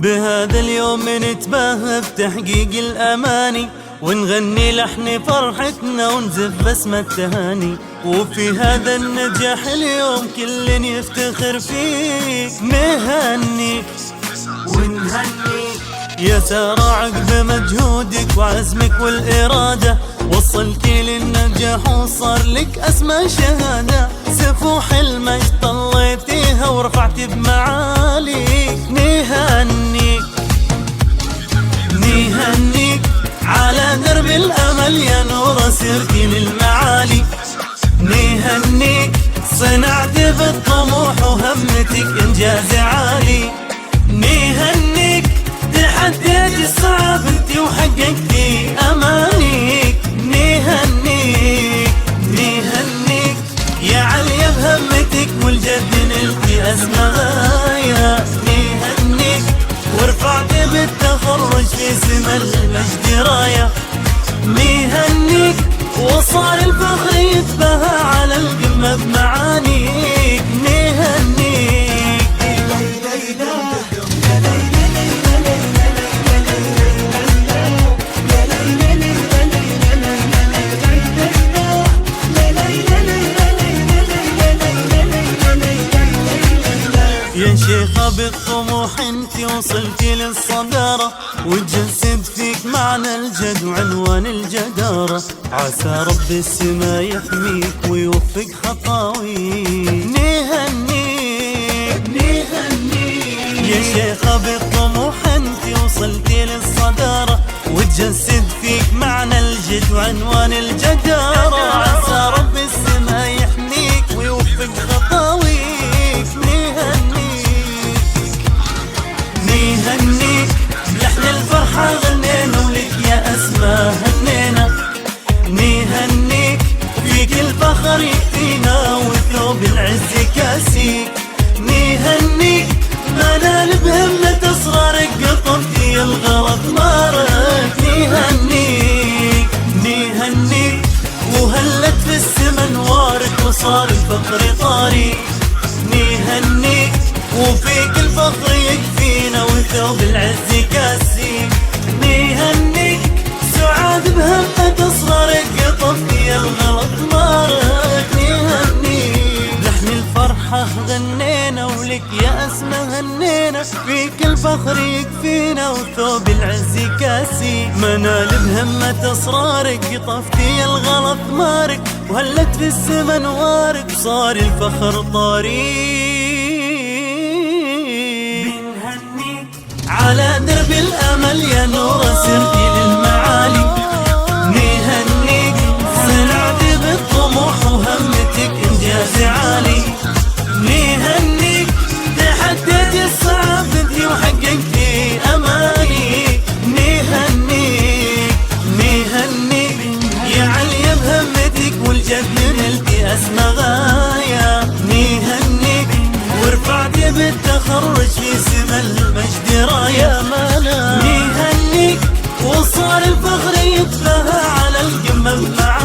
بهذا اليوم نتباهى بتحقيق الأماني، ونغني لحن فرحتنا ونزف بسمة التهاني. وفي هذا النجاح اليوم كل يفتخر فيك، نهنيك ونهنيك يا سارة عقب مجهودك وعزمك والإرادة، وصلت للنجاح وصار لك أسمى شهادة. سفوح المجد طليتيها ورفعت بمعاليك، نهنيك نهنيك على درب الأمل يا نورة سرتي للمعالي. نهنيك صنعت بالطموح وهمتك إنجاز عالي. نهنيك تحديت الصعب انتي وحققتي أمانيك. نهنيك نهنيك يا عليا بهمتك والجد نلقي أسمى غاية. نهنيك ورفعت بالتخرج في سما المجد راية. نهنيك وصار الفخر يتباهى على القمة بمعانيك. نهنيك يا شيخة بالطموح انتي وصلتي للصدارة، وتجسد فيك معنى الجد وعنوان الجدارة. عسى رب السما يحميك ويوفق خطاويك. نهنيك نهنيك يا شيخة بالطموح انتي وصلتي للصدارة، وتجسد فيك معنى الجد وعنوان الجدارة. عسى رب السما يحميك ويوفق خطاويك. نهنيك لحن الفرحة غنينا ولك يا أسمى هنينا. نهنيك فيك الفخر يكفينا وثوب العز كاسيك. نهنيك منال بهمة أسرارك قطفتي الغلط مارك. نهنيك نهنيك وهلت في السما نوارك وصار الفخر طاري. نهنيك وفيك الفخر يكفينا وثوب العز كاسيك. نهنيك سعاد بهمة أسرارك قطفتي الغلط مارك. نهنيك لحن الفرحة غنينا ولك يا أسمى هنينا. فيك الفخر يكفينا وثوب العز كاسيك. منال بهمة أسرارك قطفتي الغلط مارك، وهلت في السما نوارك صار الفخر طاريك. على درب الأمل يا نورة سرتي للمعالي. نهنيك صنعت بالطموح وهمتك إنجاز عالي. نهنيك تحديت الصعب انتي وحققتي أماني. نهنيك نهنيك يا عليا بهمتك والجد نلتي أسمى غاية. نهنيك ورفعت بالتخرج في سما المجد راية مانا. نهنيك وصار الفخر يتباهى على القمة بمعانيك.